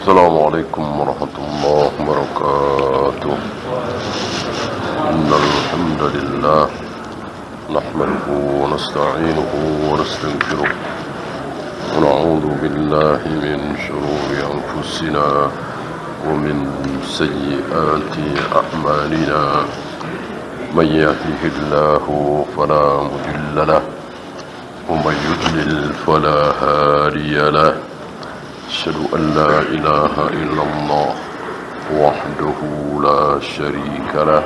السلام عليكم ورحمة الله وبركاته. إن الحمد لله نحمده ونستعينه ونستغفره ونعوذ بالله من شرور أنفسنا ومن سيئات أعمالنا. من يهده الله فلا مضل له ومن يضلل فلا هادي له. أشهد أن لا إله إلا الله وحده لا شريك له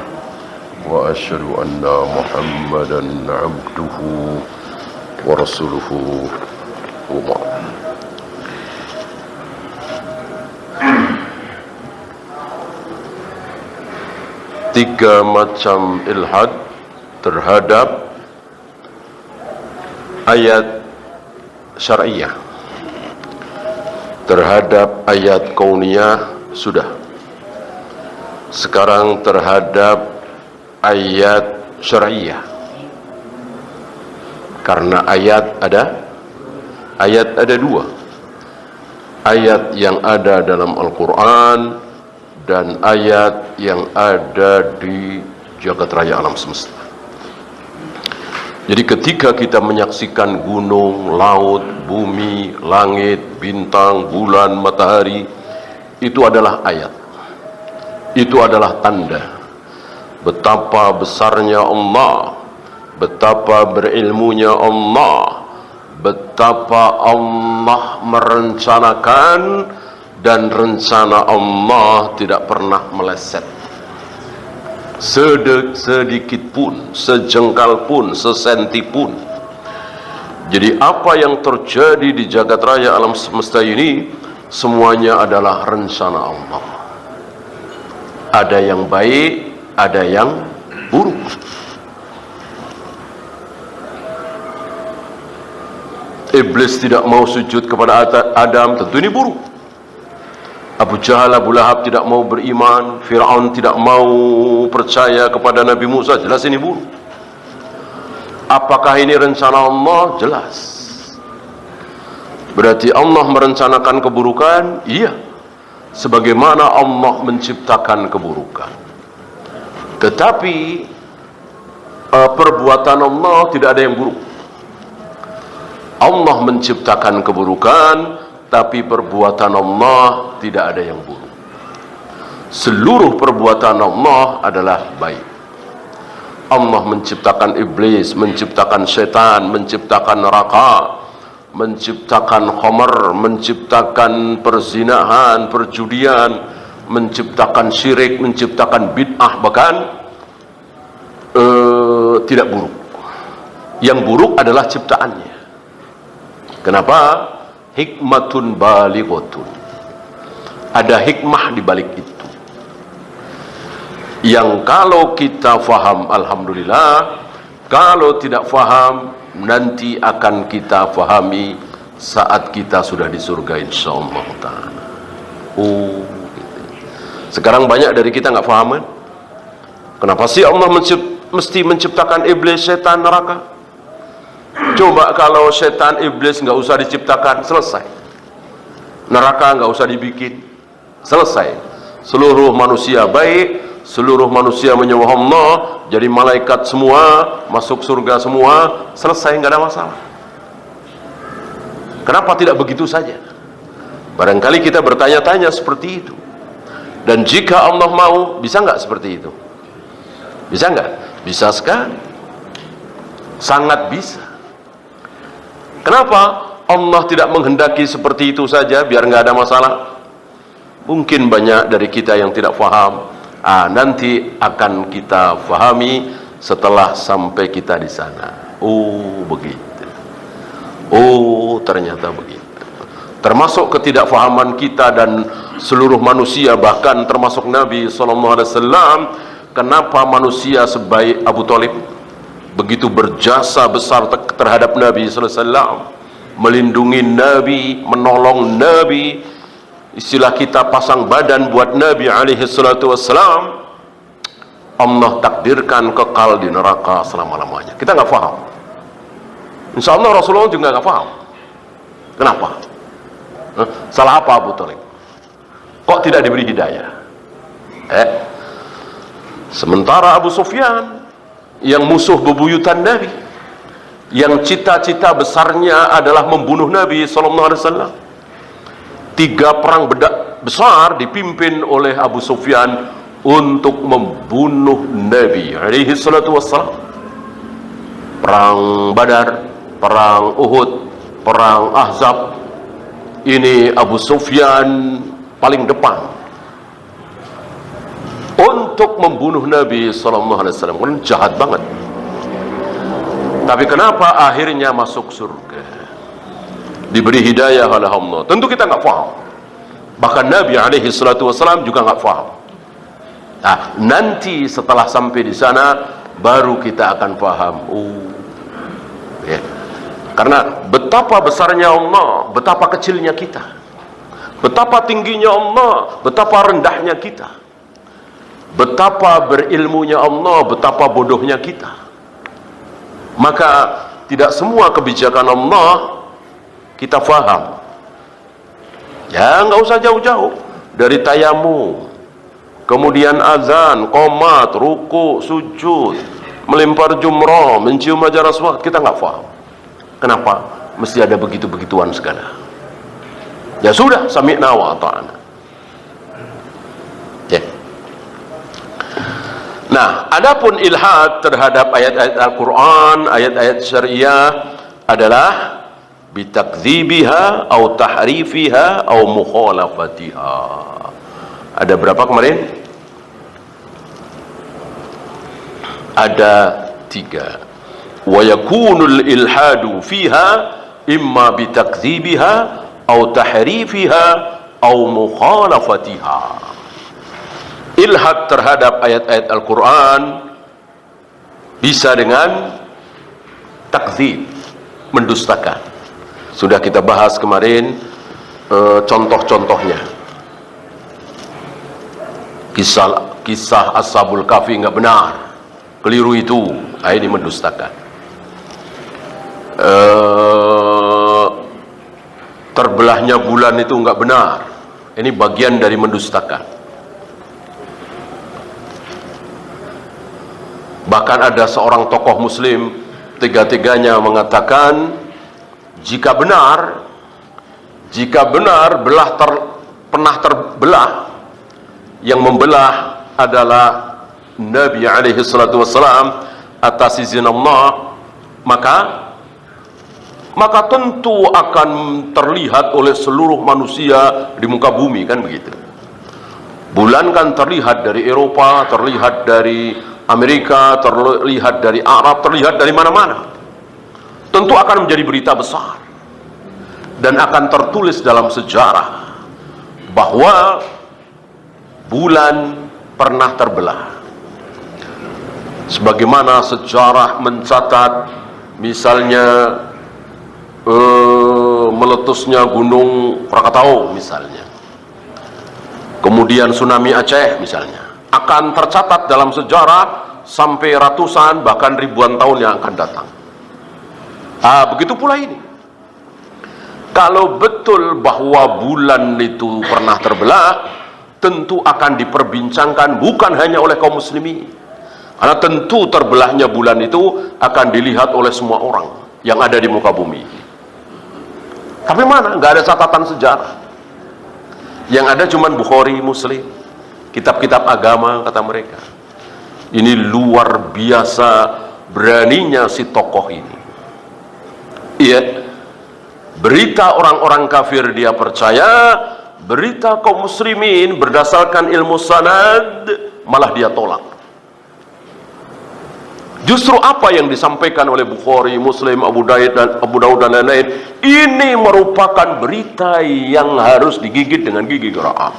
وأشهد أن محمدا عبده ورسوله وبعد. Tiga macam ilhad terhadap ayat syariah, terhadap ayat kauniyah sudah. Sekarang terhadap ayat syariah. Karena ayat ada dua. Ayat yang ada dalam Al-Quran dan ayat yang ada di jagat raya alam semesta. Jadi ketika kita menyaksikan gunung, laut, bumi, langit, bintang, bulan, matahari, itu adalah ayat. Itu adalah tanda betapa besarnya Allah, betapa berilmunya Allah, betapa Allah merencanakan dan rencana Allah tidak pernah meleset. Sedikit pun, sejengkal pun, sesenti pun. Jadi apa yang terjadi di jagat raya alam semesta ini semuanya adalah rencana Allah. Ada yang baik, ada yang buruk. Iblis tidak mau sujud kepada Adam, tentu ini buruk. Abu Jahal, Abu Lahab tidak mau beriman, Fir'aun tidak mau percaya kepada Nabi Musa, jelas ini buruk. Apakah ini rencana Allah? Jelas. Berarti Allah merencanakan keburukan? Iya. Sebagaimana Allah menciptakan keburukan. Tetapi perbuatan Allah tidak ada yang buruk. Allah menciptakan keburukan, tapi perbuatan Allah tidak ada yang buruk. Seluruh perbuatan Allah adalah baik. Allah menciptakan iblis, menciptakan setan, menciptakan neraka, menciptakan khamar, menciptakan perzinahan, perjudian, menciptakan syirik, menciptakan bid'ah, bahkan tidak buruk. Yang buruk adalah ciptaannya. Kenapa? Hikmatun balighatun. Ada hikmah di balik itu. Yang kalau kita faham, alhamdulillah. Kalau tidak faham, nanti akan kita fahami saat kita sudah di surga insyaallah ta'ala. Sekarang banyak dari kita nggak faham kan? Kenapa sih Allah mesti menciptakan iblis, setan, neraka? Coba kalau setan, iblis nggak usah diciptakan, selesai. Neraka nggak usah dibikin, selesai. Seluruh manusia baik, seluruh manusia menyembah Allah, jadi malaikat semua, masuk surga semua, selesai, nggak ada masalah. Kenapa tidak begitu saja? Barangkali kita bertanya-tanya seperti itu. Dan jika Allah mau, bisa nggak seperti itu? Bisa nggak? Bisa sekali. Sangat bisa. Kenapa Allah tidak menghendaki seperti itu saja biar nggak ada masalah? Mungkin banyak dari kita yang tidak faham. Nanti akan kita fahami setelah sampai kita di sana. Begitu. Ternyata begitu. Termasuk ketidakfahaman kita dan seluruh manusia, bahkan termasuk Nabi SAW. Kenapa manusia sebaik Abu Thalib begitu berjasa besar terhadap Nabi sallallahu alaihi wasallam, melindungi Nabi, menolong Nabi, istilah kita pasang badan buat Nabi alaihi salatu wasallam. Allah takdirkan kekal di neraka selama-lamanya. Kita nggak paham. Insya Allah Rasulullah juga nggak paham. Kenapa? Salah apa Abu Thalib? Kok tidak diberi hidayah? Sementara Abu Sufyan yang musuh bebuyutan Nabi, yang cita-cita besarnya adalah membunuh Nabi SAW. 3 perang besar dipimpin oleh Abu Sufyan untuk membunuh Nabi alaihi salatu wassalam. Perang Badar, perang Uhud, perang Ahzab. Ini Abu Sufyan paling depan untuk membunuh Nabi SAW. Kan jahat banget. Tapi kenapa akhirnya masuk surga, diberi hidayah oleh Allah? Tentu kita nggak paham. Bahkan Nabi alaihi salatu wassalam juga nggak paham. Nah, nanti setelah sampai di sana baru kita akan paham. Karena betapa besarnya Allah, betapa kecilnya kita, betapa tingginya Allah, betapa rendahnya kita, betapa berilmunya Allah, betapa bodohnya kita. Maka tidak semua kebijakan Allah kita faham. Ya, nggak usah jauh-jauh dari tayamum, kemudian azan, qomat, ruku, sujud, melempar jumrah, mencium hajar aswad, kita nggak faham. Kenapa? Mesti ada begitu-begituan segala. Ya sudah, sami'na wa ata'na. Ya. Nah, adapun ilhad terhadap ayat-ayat Al-Quran, ayat-ayat syariah adalah bitakdzibiha au tahrifiha au mukhalafatiha. Ada berapa kemarin? Ada 3. Wa yakunul ilhadu fiha imma bitakdzibiha au tahrifiha au mukhalafatiha. Ilhad terhadap ayat-ayat Al-Quran bisa dengan takdzib, mendustakan. Sudah kita bahas kemarin contoh-contohnya. Kisah Ashabul Kahfi nggak benar, keliru itu, ini mendustakan. Terbelahnya bulan itu nggak benar, ini bagian dari mendustakan. Bahkan ada seorang tokoh muslim, tiga-tiganya mengatakan jika benar pernah terbelah, yang membelah adalah Nabi alaihi salatu wassalam atas izin Allah, maka tentu akan terlihat oleh seluruh manusia di muka bumi, kan begitu. Bulan kan terlihat dari Eropa, terlihat dari Amerika, terlihat dari Arab, terlihat dari mana-mana. Tentu akan menjadi berita besar dan akan tertulis dalam sejarah bahwa bulan pernah terbelah. Sebagaimana sejarah mencatat misalnya meletusnya gunung Krakatau misalnya, kemudian tsunami Aceh misalnya, akan tercatat dalam sejarah sampai ratusan bahkan ribuan tahun yang akan datang. Begitu pula ini. Kalau betul bahwa bulan itu pernah terbelah, tentu akan diperbincangkan bukan hanya oleh kaum muslimin, karena tentu terbelahnya bulan itu akan dilihat oleh semua orang yang ada di muka bumi. Tapi mana? Nggak ada catatan sejarah. Yang ada cuma Bukhari, Muslim, kitab-kitab agama, kata mereka. Ini luar biasa beraninya si tokoh ini. Iya, berita orang-orang kafir dia percaya, berita kaum muslimin berdasarkan ilmu sanad malah dia tolak. Justru apa yang disampaikan oleh Bukhari, Muslim, Abu Daud dan lain-lain, ini merupakan berita yang harus digigit dengan gigi geram.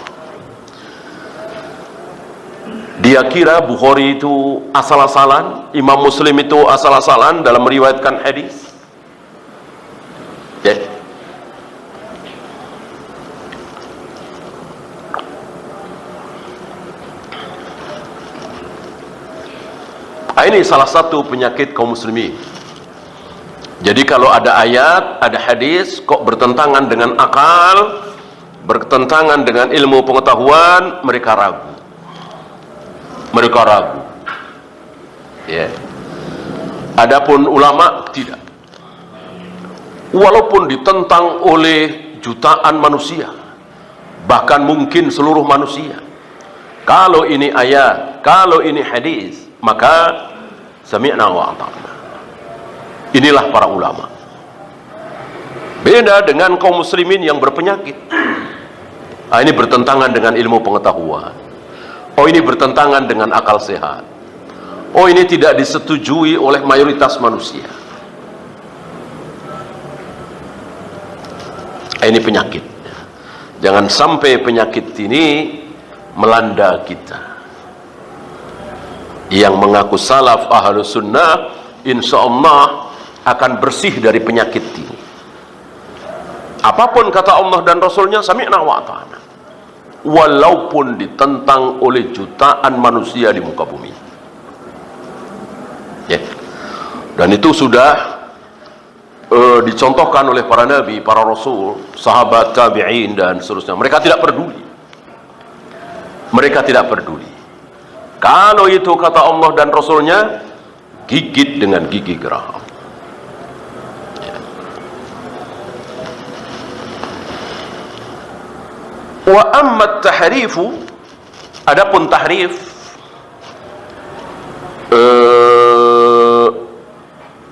Dia kira Bukhari itu asal-asalan, Imam Muslim itu asal-asalan dalam meriwayatkan hadis. Ini salah satu penyakit kaum muslimin. Jadi kalau ada ayat, ada hadis kok bertentangan dengan akal, bertentangan dengan ilmu pengetahuan, mereka ragu. Mereka ragu. Ya. Adapun ulama tidak. Walaupun ditentang oleh jutaan manusia, bahkan mungkin seluruh manusia, kalau ini ayat, kalau ini hadis, maka sami'na wa ata'na. Inilah para ulama. Beda dengan kaum muslimin yang berpenyakit. Ini bertentangan dengan ilmu pengetahuan. Oh, ini bertentangan dengan akal sehat. Oh, ini tidak disetujui oleh mayoritas manusia. Ini penyakit. Jangan sampai penyakit ini melanda kita. Yang mengaku salaf ahlus sunnah, insya Allah akan bersih dari penyakit ini. Apapun kata Allah dan Rasulnya, sami'na wa ata'na, walaupun ditentang oleh jutaan manusia di muka bumi. Ya. Dan itu sudah dicontohkan oleh para nabi, para rasul, sahabat, tabi'in, dan seterusnya. Mereka tidak peduli. Mereka tidak peduli. Kalau itu kata Allah dan Rasulnya, gigit dengan gigi geraham. Wa amma tahrifu, adapun tahrif,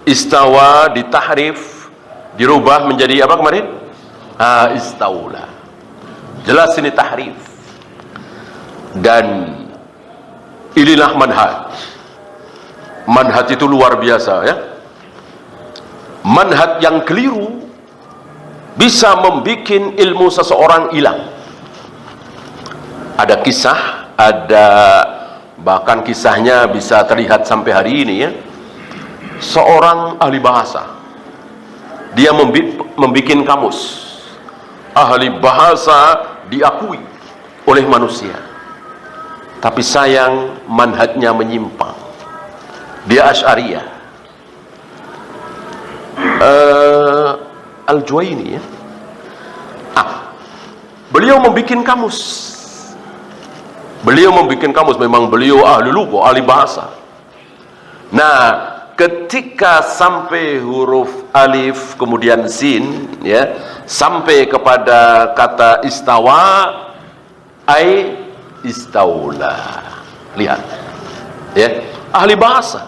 istawa ditahrif, dirubah menjadi apa kemarin? Istaula. Jelas ini tahrif. Dan inilah manhaj. Manhaj itu luar biasa, ya. Manhaj yang keliru bisa membuat ilmu seseorang hilang. Ada kisah, ada bahkan kisahnya bisa terlihat sampai hari ini, ya. Seorang ahli bahasa, dia membuat kamus. Ahli bahasa diakui oleh manusia, tapi sayang manhajnya menyimpang. Dia Asy'ariyah, Al-Juwaini, ya. Beliau membuat kamus. Beliau membuat kamus, memang beliau ahli lugha, ahli bahasa. Nah, ketika sampai huruf alif kemudian sin, ya, sampai kepada kata istawa, ai istaula. Lihat, ya, ahli bahasa.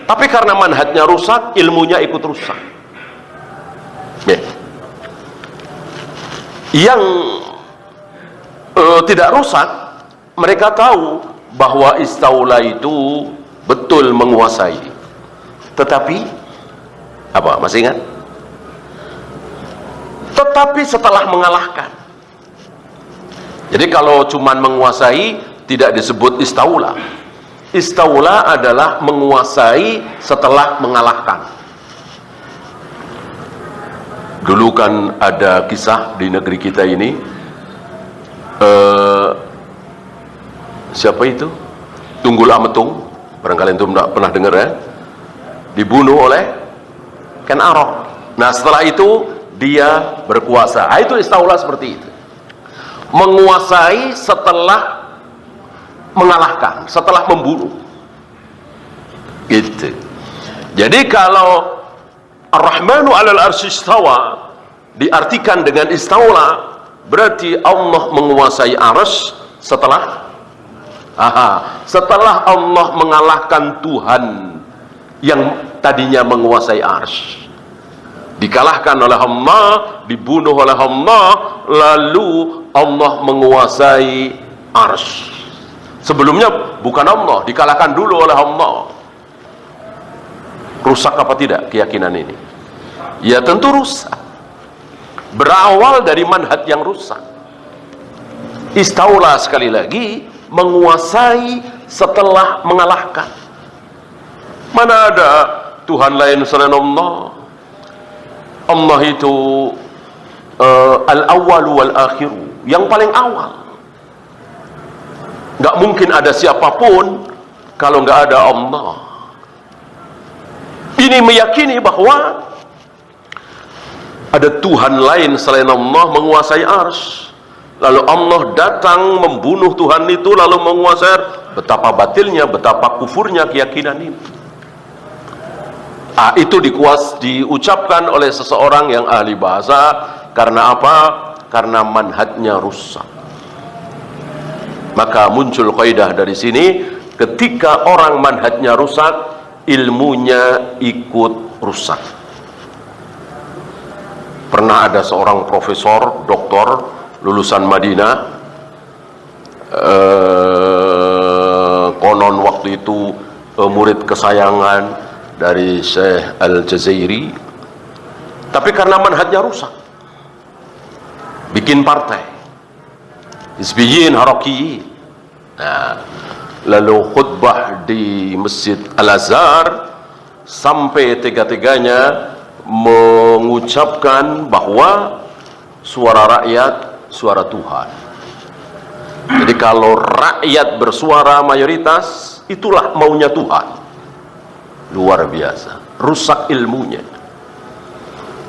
Tapi karena manhajnya rusak, ilmunya ikut rusak. Ya. Yang tidak rusak, mereka tahu bahwa istaula itu betul menguasai. Tetapi apa? Masih ingat? Tetapi setelah mengalahkan. Jadi kalau cuman menguasai tidak disebut istaula. Istaula adalah menguasai setelah mengalahkan. Dulu kan ada kisah di negeri kita ini, siapa itu? Tunggul Ametung, barangkali itu tidak pernah dengar, ya. Dibunuh oleh Ken Arok. Nah, setelah itu dia berkuasa. Itu istaula seperti itu. Menguasai setelah mengalahkan, setelah membunuh. Gitu. Jadi kalau Ar-Rahmanu 'alal arsy istawa diartikan dengan istaula, berarti Allah menguasai arsy setelah Allah mengalahkan Tuhan yang tadinya menguasai arsy. Dikalahkan oleh Allah, dibunuh oleh Allah, lalu Allah menguasai arsy. Sebelumnya bukan Allah, dikalahkan dulu oleh Allah. Rusak apa tidak keyakinan ini? Ya tentu rusak. Berawal dari manhaj yang rusak. Istaula sekali lagi, menguasai setelah mengalahkan. Mana ada Tuhan lain selain Allah? Allah itu al-awwalu wal-akhiru, yang paling awal. Nggak mungkin ada siapapun kalau nggak ada Allah. Ini meyakini bahwa ada Tuhan lain selain Allah menguasai arsy. lalu Allah datang membunuh Tuhan itu lalu menguasai. Betapa batilnya, betapa kufurnya keyakinan ini. Itu diucapkan oleh seseorang yang ahli bahasa. Karena apa? Karena manhajnya rusak. Maka muncul kaidah dari sini, ketika orang manhajnya rusak, ilmunya ikut rusak. Pernah ada seorang profesor, doktor, lulusan Madinah, konon waktu itu murid kesayangan dari Syekh Al-Jazairi, tapi karena manhajnya rusak, bikin partai Hizbiyin Harakiyin. Nah, lalu khutbah di Masjid Al-Azhar sampai tiga-tiganya mengucapkan bahwa suara rakyat suara Tuhan. Jadi kalau rakyat bersuara mayoritas, itulah maunya Tuhan. Luar biasa, rusak ilmunya.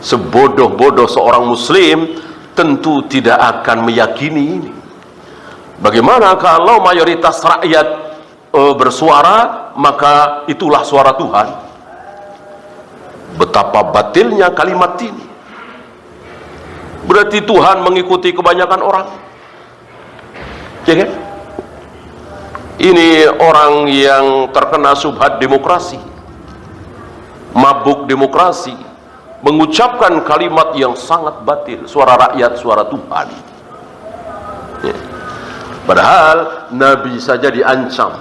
Sebodoh-bodoh seorang muslim tentu tidak akan meyakini ini. Bagaimana kalau mayoritas rakyat bersuara, maka itulah suara Tuhan? Betapa batilnya kalimat ini. Berarti Tuhan mengikuti kebanyakan orang, ya kan? Ini orang yang terkena subhat demokrasi, mabuk demokrasi, mengucapkan kalimat yang sangat batil, suara rakyat suara Tuhan, ya. Padahal Nabi saja diancam,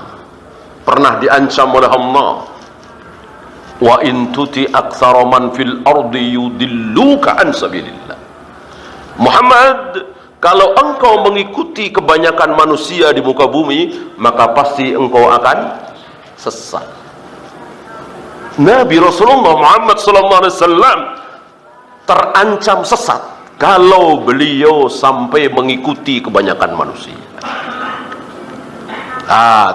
pernah diancam oleh Allah, wa in tuti aktsara man fil ardi yudilluka an sabilillah. Muhammad, kalau engkau mengikuti kebanyakan manusia di muka bumi, maka pasti engkau akan sesat. Nabi Rasulullah Muhammad SAW terancam sesat kalau beliau sampai mengikuti kebanyakan manusia.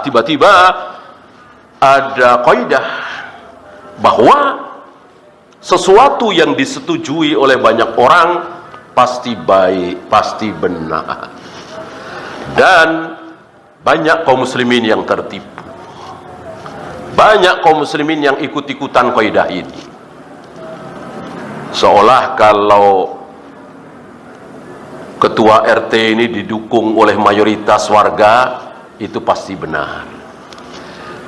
Tiba-tiba ada kaidah bahwa sesuatu yang disetujui oleh banyak orang pasti baik, pasti benar. Dan banyak kaum muslimin yang tertipu. Banyak kaum muslimin yang ikut-ikutan kaidah ini. Seolah kalau ketua RT ini didukung oleh mayoritas warga, itu pasti benar.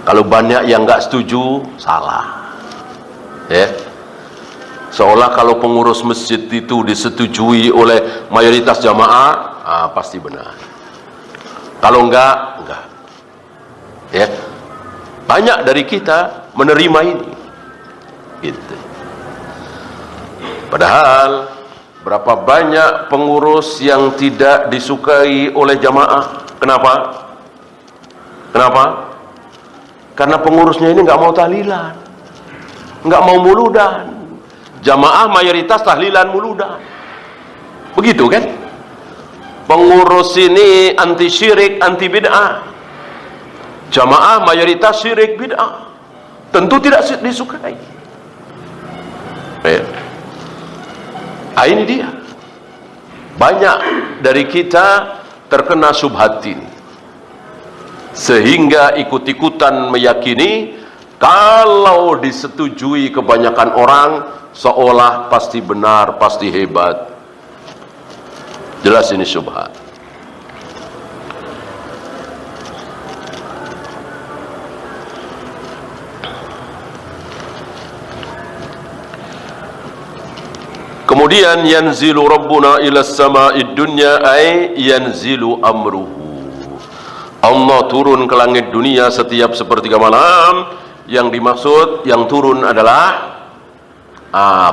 Kalau banyak yang nggak setuju, salah. Ya. Seolah kalau pengurus masjid itu disetujui oleh mayoritas jamaah, pasti benar. Kalau enggak. Ya. Banyak dari kita menerima ini. Gitu. Padahal berapa banyak pengurus yang tidak disukai oleh jamaah. Kenapa? Karena pengurusnya ini nggak mau tahlilan, nggak mau muludan. Jamaah mayoritas tahlilan muludan. Begitu kan? Pengurus ini anti syirik, anti bid'ah. Jamaah mayoritas syirik bid'ah. Tentu tidak disukai. Ini dia. Banyak dari kita terkena syubhat ini, sehingga ikut-ikutan meyakini kalau disetujui kebanyakan orang, seolah pasti benar, pasti hebat. Jelas ini syubhat. Kemudian yanzilu rabbuna ila sama'id dunya, ay yanzilu amruhu. Allah turun ke langit dunia setiap sepertiga malam. Yang dimaksud yang turun adalah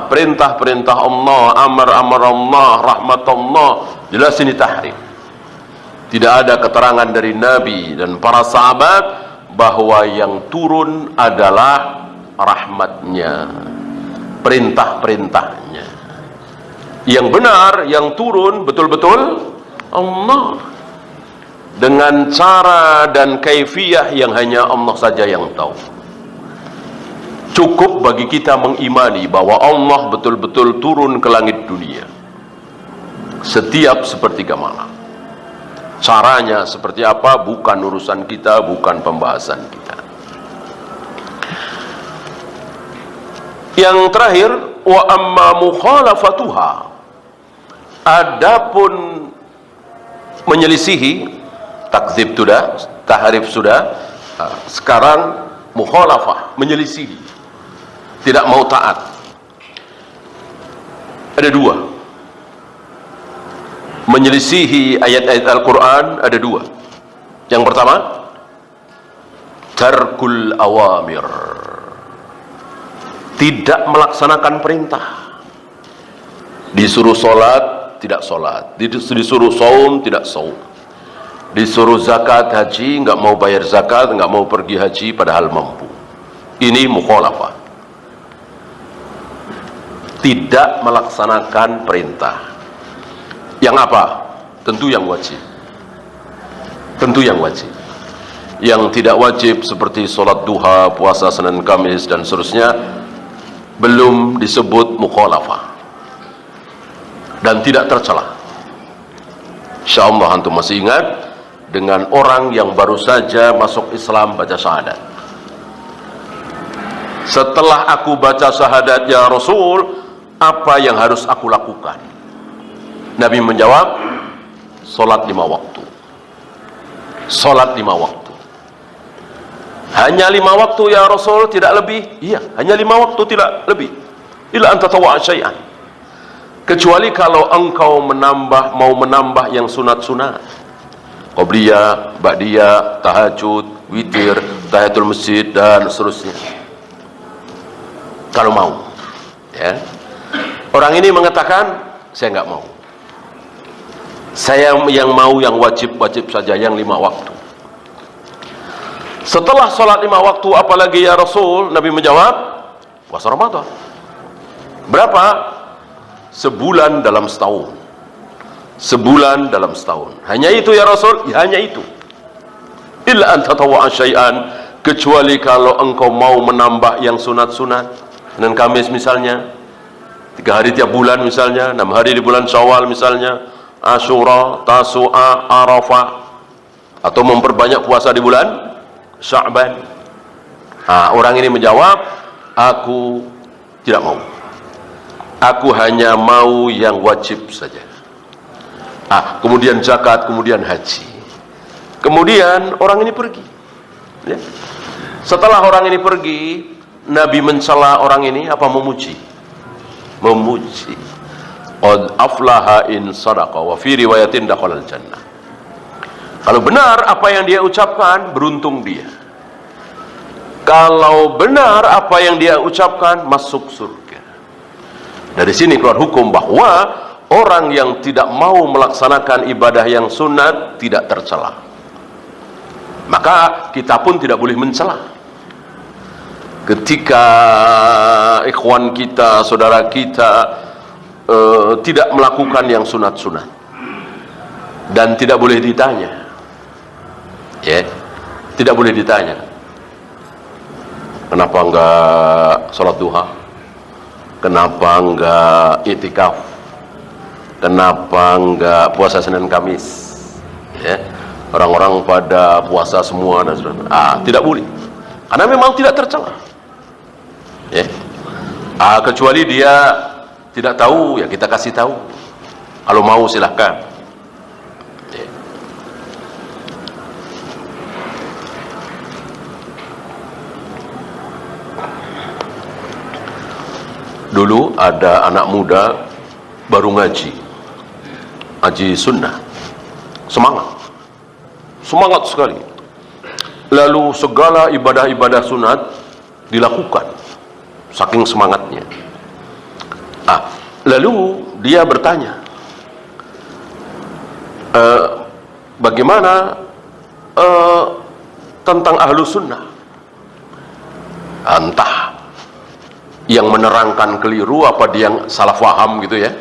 perintah-perintah Allah, amar-amar Allah, rahmat Allah. Jelas ini tahrif. Tidak ada keterangan dari Nabi dan para sahabat bahwa yang turun adalah rahmatnya, perintah-perintahnya. Yang benar, yang turun betul-betul Allah, dengan cara dan kaifiyah yang hanya Allah saja yang tahu. Cukup bagi kita mengimani bahwa Allah betul-betul turun ke langit dunia setiap sepertiga malam. Caranya seperti apa bukan urusan kita, bukan pembahasan kita. Yang terakhir, wa amma mukhalafatuha, adapun menyelisihi, takdzib sudah, tahrif sudah, sekarang mukhalafah, menyelisihi, tidak mau taat. Ada dua. Menyelisihi ayat-ayat Al-Quran ada dua. Yang pertama, tarkul awamir, tidak melaksanakan perintah. Disuruh sholat, tidak sholat. Disuruh saum, tidak saum. Disuruh zakat, haji, nggak mau bayar zakat, nggak mau pergi haji padahal mampu. Ini mukhalafah, tidak melaksanakan perintah. Yang apa? Tentu yang wajib. Tentu yang wajib. Yang tidak wajib seperti sholat duha, puasa Senin Kamis dan seterusnya belum disebut mukhalafah dan tidak tercela. Insyaallah antum masih ingat dengan orang yang baru saja masuk Islam baca syahadat. Setelah aku baca syahadat ya Rasul, apa yang harus aku lakukan? Nabi menjawab, sholat 5 waktu. Sholat 5 waktu. Hanya 5 waktu ya Rasul, tidak lebih? Iya, hanya 5 waktu, tidak lebih. Illa anta tatawwa' syai'an. Kecuali kalau engkau mau menambah yang sunat-sunat. Qabliyah, ba'diyah, tahajud, witir, tahiyatul masjid dan seterusnya. Kalau mau, ya. Orang ini mengatakan, saya nggak mau. Saya yang mau yang wajib-wajib saja, yang 5 waktu. Setelah sholat 5 waktu, apalagi ya Rasul? Nabi menjawab, puasa Ramadan. Berapa? Sebulan dalam setahun. Sebulan dalam setahun. Hanya itu ya Rasul? Ya, hanya itu. Illa an tatawwa'a syai'an, kecuali kalau engkau mau menambah yang sunat-sunat. Senin Kamis misalnya, 3 hari tiap bulan misalnya, 6 hari di bulan Syawal misalnya, Asyura, Tasu'a, Arafah, atau memperbanyak puasa di bulan Sya'ban. Orang ini menjawab, aku tidak mau. Aku hanya mau yang wajib saja. Kemudian zakat, kemudian haji. Kemudian orang ini pergi. Ya. Setelah orang ini pergi, Nabi mencela orang ini apa? Memuji. Memuji. Qad aflaha in sadaqa wa fi riwayatin dakhalal jannah. Kalau benar apa yang dia ucapkan, beruntung dia. Kalau benar apa yang dia ucapkan, masuk surga. Dari sini keluar hukum bahwa orang yang tidak mau melaksanakan ibadah yang sunat tidak tercela. Maka kita pun tidak boleh mencela. Ketika ikhwan kita, saudara kita tidak melakukan yang sunat-sunat, dan tidak boleh ditanya, ya, tidak boleh ditanya, kenapa enggak sholat duha, kenapa enggak i'tikaf, kenapa enggak puasa Senin Kamis, ya, orang-orang pada puasa semua dan sebagainya. Tidak boleh, karena memang tidak tercela, ya. Kecuali dia tidak tahu, ya kita kasih tahu. Kalau mau silahkan. Ya. Dulu ada anak muda baru ngaji sunnah, semangat sekali. Lalu segala ibadah-ibadah sunat dilakukan, saking semangatnya. Lalu dia bertanya, bagaimana tentang ahlu sunnah? Entah yang menerangkan keliru apa dia yang salah faham gitu ya.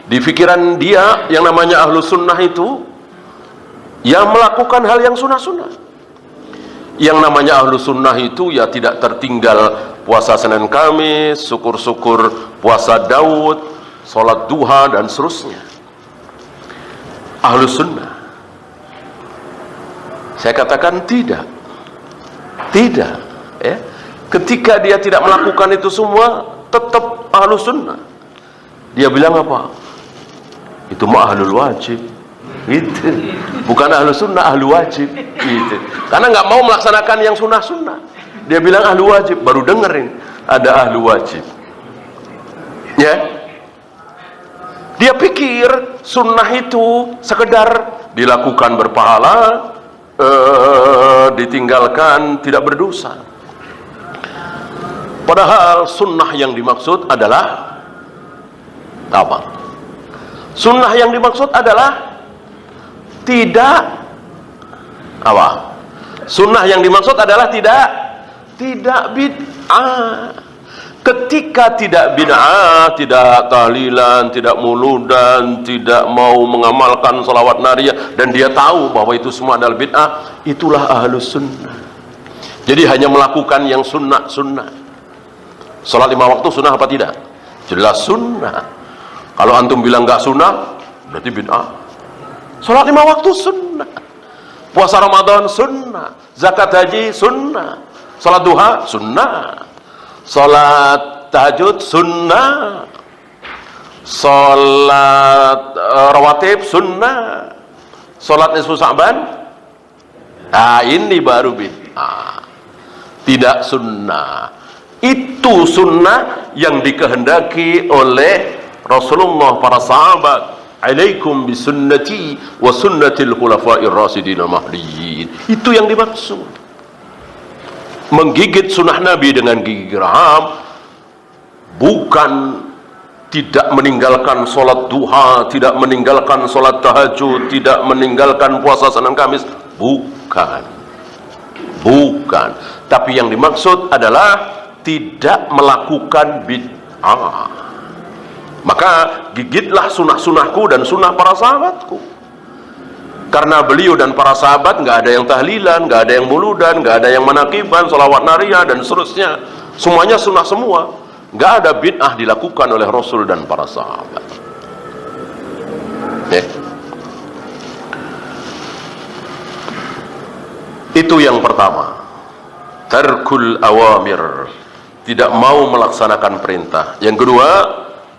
Di pikiran dia yang namanya ahlu sunnah itu yang melakukan hal yang sunnah-sunnah. Yang namanya ahlu sunnah itu ya tidak tertinggal puasa Senin Kamis, syukur-syukur puasa Daud, sholat duha dan seterusnya. Ahlu sunnah. Saya katakan tidak. Tidak, ya. Ketika dia tidak melakukan itu semua, tetap ahlus sunnah. Dia bilang apa? Itu mah ahlul wajib. Gitu. Bukan ahlus sunnah, ahlu wajib. Gitu. Karena nggak mau melaksanakan yang sunnah-sunnah. Dia bilang ahlu wajib, baru dengerin ada ahlu wajib. Ya. Dia pikir sunnah itu sekedar dilakukan berpahala, ditinggalkan tidak berdosa. Padahal sunnah yang dimaksud adalah apa? Sunnah yang dimaksud adalah tidak apa? Sunnah yang dimaksud adalah tidak bid'ah. Ketika tidak bid'ah, tidak tahlilan, tidak muludan, tidak mau mengamalkan salawat nariyah, dan dia tahu bahwa itu semua adalah bid'ah, itulah ahlus sunnah. Jadi hanya melakukan yang sunnah. Salat 5 waktu sunnah apa tidak? Jelas sunnah. Kalau antum bilang nggak sunnah, berarti bid'ah. Salat 5 waktu sunnah. Puasa Ramadan sunnah. Zakat haji sunnah. Salat duha sunnah. Salat tahajud sunnah. Salat rawatib sunnah. Salat nisfu Sa'ban, nah ini baru bid'ah. Tidak sunnah. Itu sunnah yang dikehendaki oleh Rasulullah, para sahabat. Alaikum bisunnati wa sunnatil khulafa'ir rasyidin al-mahdiyyin. Itu yang dimaksud. Menggigit sunnah Nabi dengan gigi geram, bukan tidak meninggalkan sholat duha, tidak meninggalkan sholat tahajud, tidak meninggalkan puasa Senin Kamis. Bukan. Tapi yang dimaksud adalah tidak melakukan bid'ah. Maka gigitlah sunnah-sunnahku dan sunnah para sahabatku. Karena beliau dan para sahabat nggak ada yang tahlilan, nggak ada yang muludan, nggak ada yang manakiban, salawat nariyah dan seterusnya. Semuanya sunnah semua. Nggak ada bid'ah dilakukan oleh Rasul dan para sahabat. Itu yang pertama. Tarkul awamir. Tidak mau melaksanakan perintah. Yang kedua,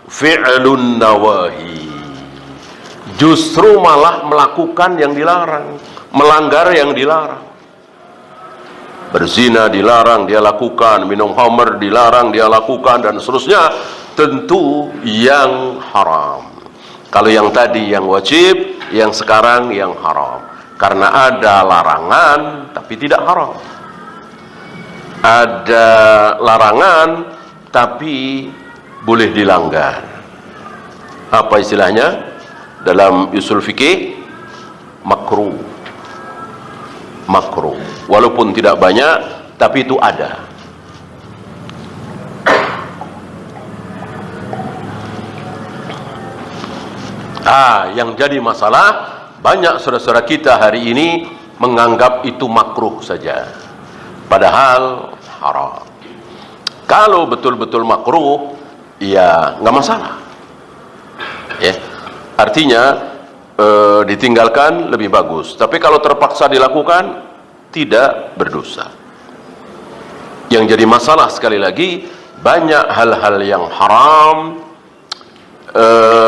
fi'lun nawahi. Justru malah melakukan yang dilarang, melanggar yang dilarang. Berzina dilarang, dia lakukan. Minum khamr dilarang, dia lakukan, dan seterusnya. Tentu yang haram. Kalau yang tadi yang wajib, yang sekarang yang haram. Karena ada larangan tapi tidak haram. Ada larangan tapi boleh dilanggar. Apa istilahnya dalam usul fikih? Makruh. Walaupun tidak banyak, tapi itu ada. Yang jadi masalah, banyak saudara-saudara kita hari ini menganggap itu makruh saja, padahal haram. Kalau betul-betul makruh, ya nggak masalah. Ya, artinya ditinggalkan lebih bagus. Tapi kalau terpaksa dilakukan, tidak berdosa. Yang jadi masalah sekali lagi, banyak hal-hal yang haram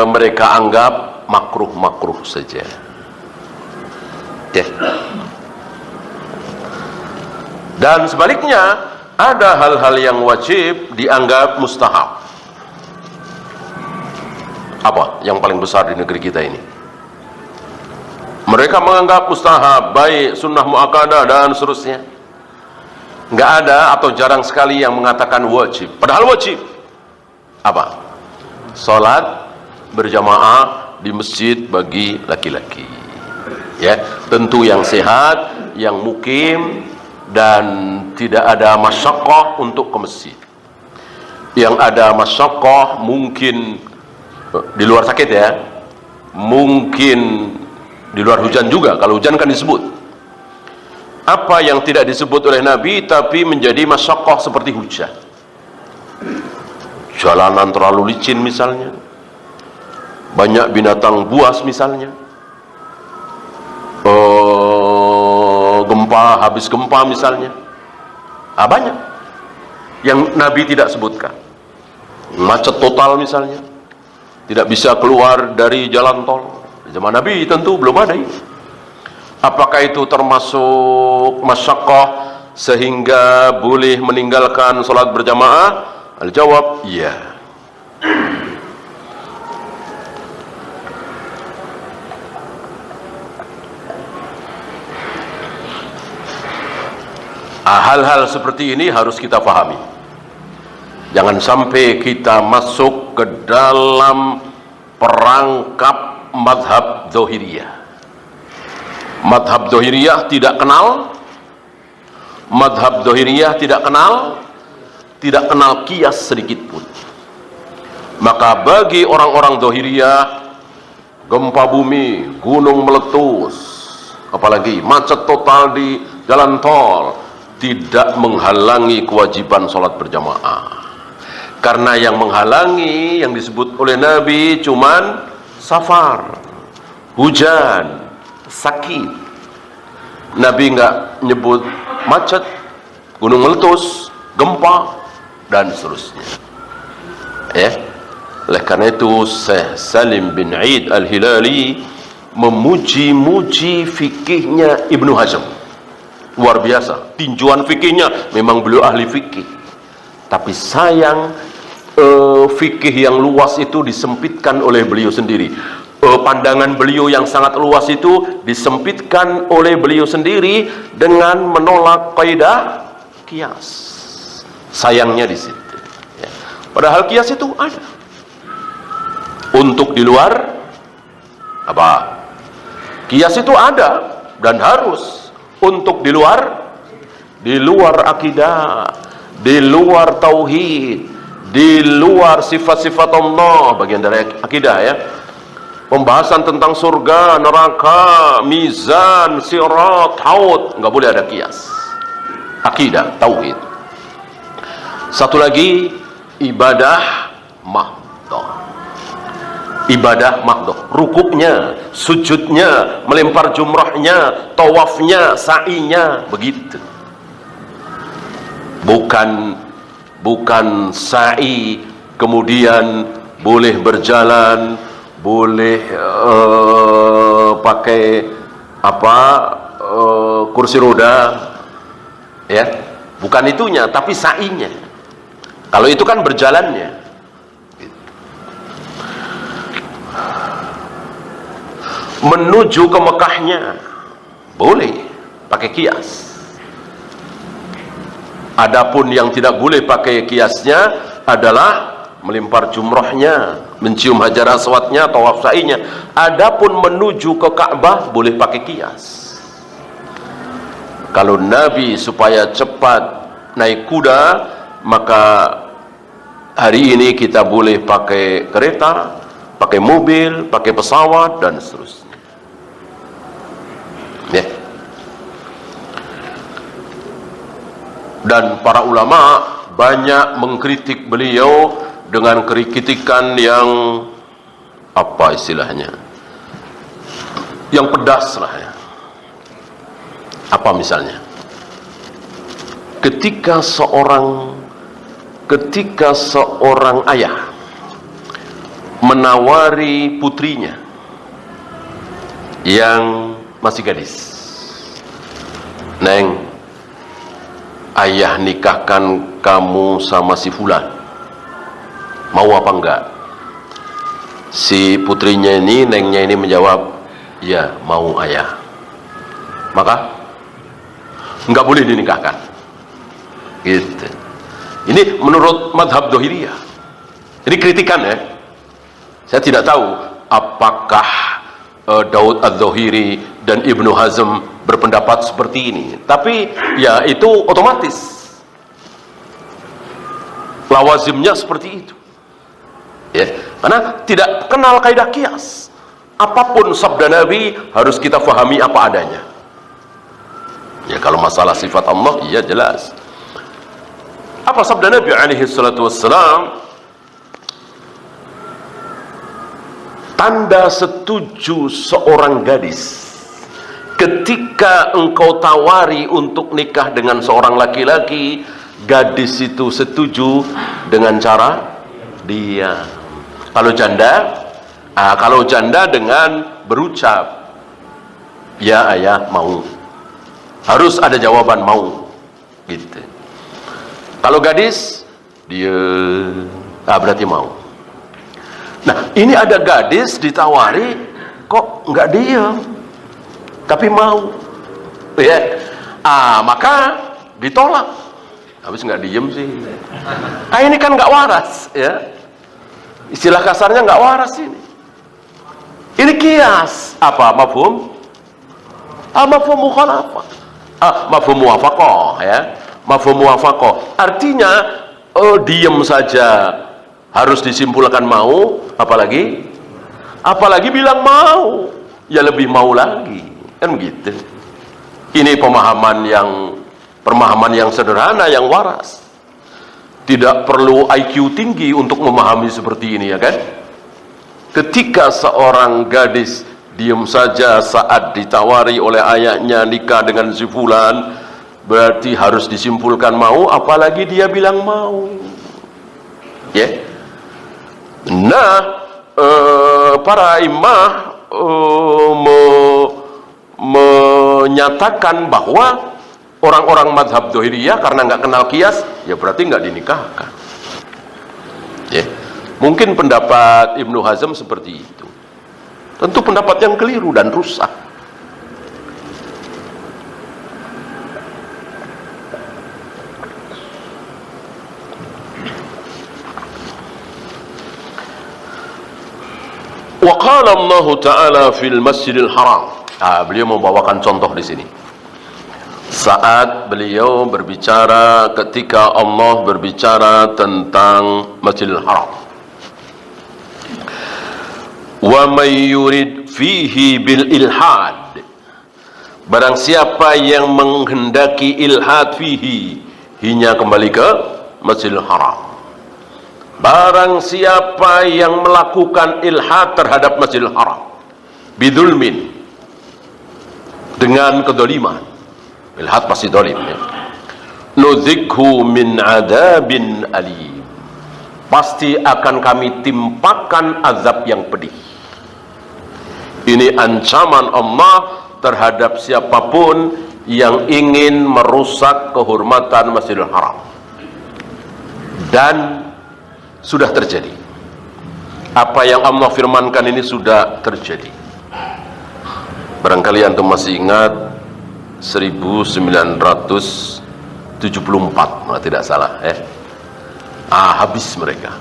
mereka anggap makruh saja. Dan sebaliknya, ada hal-hal yang wajib dianggap mustahab. Apa yang paling besar di negeri kita ini? Mereka menganggap mustahab, baik sunnah muakkadah dan seterusnya. Nggak ada atau jarang sekali yang mengatakan wajib. Padahal wajib. Apa? Salat berjamaah di masjid bagi laki-laki. Ya, tentu yang sehat, yang mukim, dan tidak ada masyaqqah untuk ke masjid. Yang ada masyaqqah mungkin di luar sakit, ya, mungkin di luar hujan juga. Kalau hujan kan disebut. Apa yang tidak disebut oleh Nabi tapi menjadi masyaqqah seperti hujan? Jalanan terlalu licin misalnya, banyak binatang buas misalnya, gempa, habis gempa misalnya. Banyak yang Nabi tidak sebutkan. Macet total misalnya, tidak bisa keluar dari jalan tol. Zaman Nabi tentu belum ada ini. Apakah itu termasuk masyaqqah sehingga boleh meninggalkan sholat berjamaah? Al-jawab, iya. Hal-hal seperti ini harus kita pahami. Jangan sampai kita masuk ke dalam perangkap madhab Dzahiriyah. Madhab Dzahiriyah tidak kenal, madhab Dzahiriyah tidak kenal qiyas sedikit pun. Maka bagi orang-orang Dzahiriyah, gempa bumi, gunung meletus, apalagi macet total di jalan tol, tidak menghalangi kewajiban sholat berjamaah. Karena yang menghalangi, yang disebut oleh Nabi, cuman safar, hujan, sakit. Nabi nggak nyebut macet, gunung meletus, gempa, dan seterusnya. Oleh karena itu Syekh Salim bin Eid Al-Hilali memuji-muji fikihnya Ibnu Hazm. Luar biasa, tinjuan fikihnya, memang beliau ahli fikih. Tapi sayang, fikih yang luas itu disempitkan oleh beliau sendiri. Pandangan beliau yang sangat luas itu disempitkan oleh beliau sendiri dengan menolak kaidah qiyas. Sayangnya di situ. Padahal qiyas itu ada. Untuk di luar apa? Qiyas itu ada dan harus. Untuk di luar akidah, di luar tauhid, di luar sifat-sifat Allah, bagian dari akidah ya. Pembahasan tentang surga, neraka, mizan, sirat, haud, nggak boleh ada qiyas. Akidah, tauhid. Satu lagi, ibadah mahdoh. Ibadah mahdoh, rukuknya, sujudnya, melempar jumrahnya, tawafnya, sa'inya, begitu. Bukan sa'i kemudian boleh berjalan, boleh pakai kursi roda, ya, bukan itunya, tapi sa'inya. Kalau itu kan berjalannya. Menuju ke Mekahnya boleh pakai kias. Adapun yang tidak boleh pakai kiasnya adalah melempar jumrahnya, mencium hajar aswadnya, tawaf sa'inya. Adapun menuju ke Ka'bah boleh pakai kias. Kalau Nabi supaya cepat naik kuda, maka hari ini kita boleh pakai kereta, pakai mobil, pakai pesawat, dan seterusnya. Ya. Dan para ulama banyak mengkritik beliau dengan kritikan yang apa istilahnya, yang pedas lah ya. Apa misalnya? Ketika seorang ayah menawari putrinya yang masih gadis, "Neng, ayah nikahkan kamu sama si fulan, mau apa enggak?" Si putrinya ini, nengnya ini menjawab, "Ya, mau ayah." Maka enggak boleh dinikahkan. Gitu. Ini menurut madhab Dzahiriyah. Ini kritikan ya. Saya tidak tahu apakah Daud Adz-Dzahiri dan Ibnu Hazm berpendapat seperti ini, tapi ya itu otomatis lawazimnya seperti itu ya, karena tidak kenal kaidah qiyas. Apapun sabda Nabi harus kita fahami apa adanya ya. Kalau masalah sifat Allah, iya jelas. Apa sabda Nabi alaihi salatu wassalam? Tanda setuju seorang gadis ketika engkau tawari untuk nikah dengan seorang laki-laki, gadis itu setuju dengan cara dia. Kalau janda dengan berucap, ya ayah mau, harus ada jawaban mau, gitu. Kalau gadis dia berarti mau. Nah, ini ada gadis ditawari kok nggak diam, tapi mau, ya. Maka ditolak. Habis nggak diem sih. Ini kan nggak waras, ya. Istilah kasarnya nggak waras ini. Ini kias apa? Mafhum? Mafhum mukhalafah. Mafhum muwafaqah, ya. Mafhum muwafaqah. Artinya diem saja harus disimpulkan mau, apalagi bilang mau, ya lebih mau lagi, kan begitu. Ini pemahaman yang sederhana, yang waras. Tidak perlu IQ tinggi untuk memahami seperti ini, ya kan? Ketika seorang gadis diam saja saat ditawari oleh ayahnya nikah dengan si fulan, berarti harus disimpulkan mau, apalagi dia bilang mau, ya. Nah, para imam menyatakan bahwa orang-orang madhab Dhahiriyah karena nggak kenal kias, ya berarti nggak dinikahkan, ya. Mungkin pendapat Ibnu Hazm seperti itu. Tentu pendapat yang keliru dan rusak. Wa qala Allah Ta'ala fil Masjidil Haram. Beliau membawakan contoh di sini. Saat beliau berbicara, ketika Allah berbicara tentang Masjidil Haram. Wa may yurid fihi bil ilhad. Barang siapa yang menghendaki ilhad fihi, hinya kembali ke Masjidil Haram. Barang siapa yang melakukan ilhad terhadap Masjidil Haram bidulmin, dengan kedoliman, ilhad pasti dolim, ya. Nudzikhu min adabin alim, pasti akan kami timpakan azab yang pedih. Ini ancaman Allah terhadap siapapun yang ingin merusak kehormatan Masjidil Haram. Dan sudah terjadi. Apa yang Allah firmankan ini sudah terjadi. Barangkali antum masih ingat 1974, kalau tidak salah, habis mereka.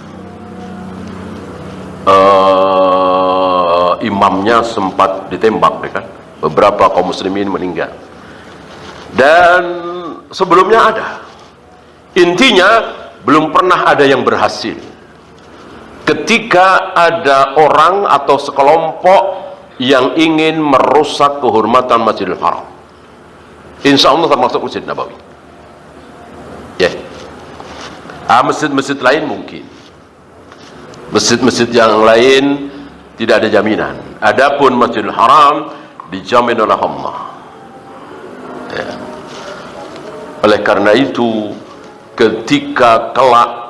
Imamnya sempat ditembak, kan? Beberapa kaum muslimin meninggal. Dan sebelumnya ada. Intinya belum pernah ada yang berhasil. Ketika ada orang atau sekelompok yang ingin merusak kehormatan Masjidil Haram, insya Allah termasuk Masjid Nabawi, ya. Masjid-masjid lain mungkin, masjid-masjid yang lain tidak ada jaminan. Adapun Masjidil Haram dijamin oleh Allah, ya. Oleh karena itu, ketika kelak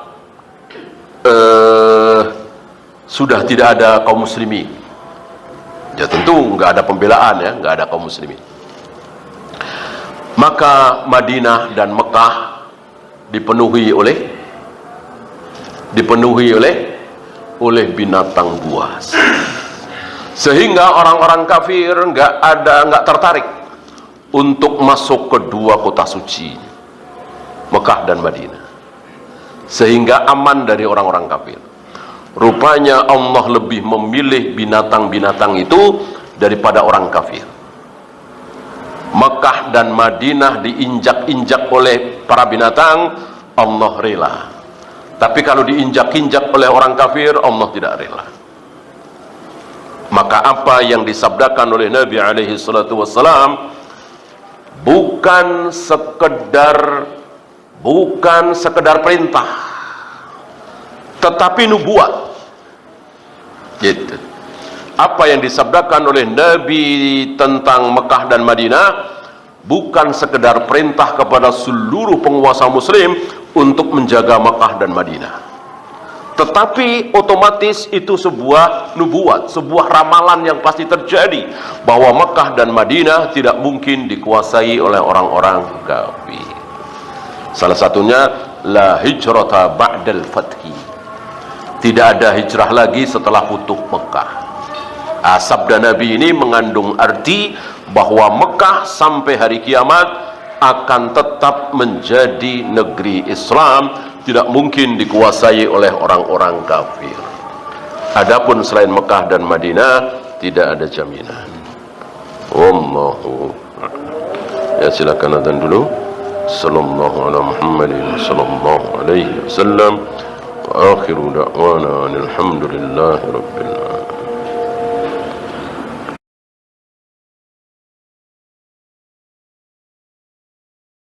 sudah tidak ada kaum muslimin, ya tentu nggak ada pembelaan, ya, nggak ada kaum muslimin, maka Madinah dan Mekah dipenuhi oleh binatang buas, sehingga orang-orang kafir nggak tertarik untuk masuk ke dua kota suci, Mekah dan Madinah, sehingga aman dari orang-orang kafir. Rupanya Allah lebih memilih binatang-binatang itu daripada orang kafir. Mekah dan Madinah diinjak-injak oleh para binatang, Allah rela. Tapi kalau diinjak-injak oleh orang kafir, Allah tidak rela. Maka apa yang disabdakan oleh Nabi alaihi salatu wassalam bukan sekedar perintah, tetapi nubuat, gitu. apa yang disabdakan oleh Nabi tentang Mekah dan Madinah bukan sekedar perintah kepada seluruh penguasa muslim untuk menjaga Mekah dan Madinah, tetapi otomatis itu sebuah nubuat, sebuah ramalan yang pasti terjadi, bahwa Mekah dan Madinah tidak mungkin dikuasai oleh orang-orang kafir. Salah satunya la hijrata ba'dal fathi, tidak ada hijrah lagi setelah futuh Mekah. Sabda Nabi ini mengandung arti bahwa Mekah sampai hari kiamat akan tetap menjadi negeri Islam, tidak mungkin dikuasai oleh orang-orang kafir. Adapun selain Mekah dan Madinah tidak ada jaminan. Wallahu ya, silakan adzan dulu. Sallallahu ala Muhammadin sallallahu alaihi wasallam wa akhiru da'wana alhamdulillahi rabbil alamin.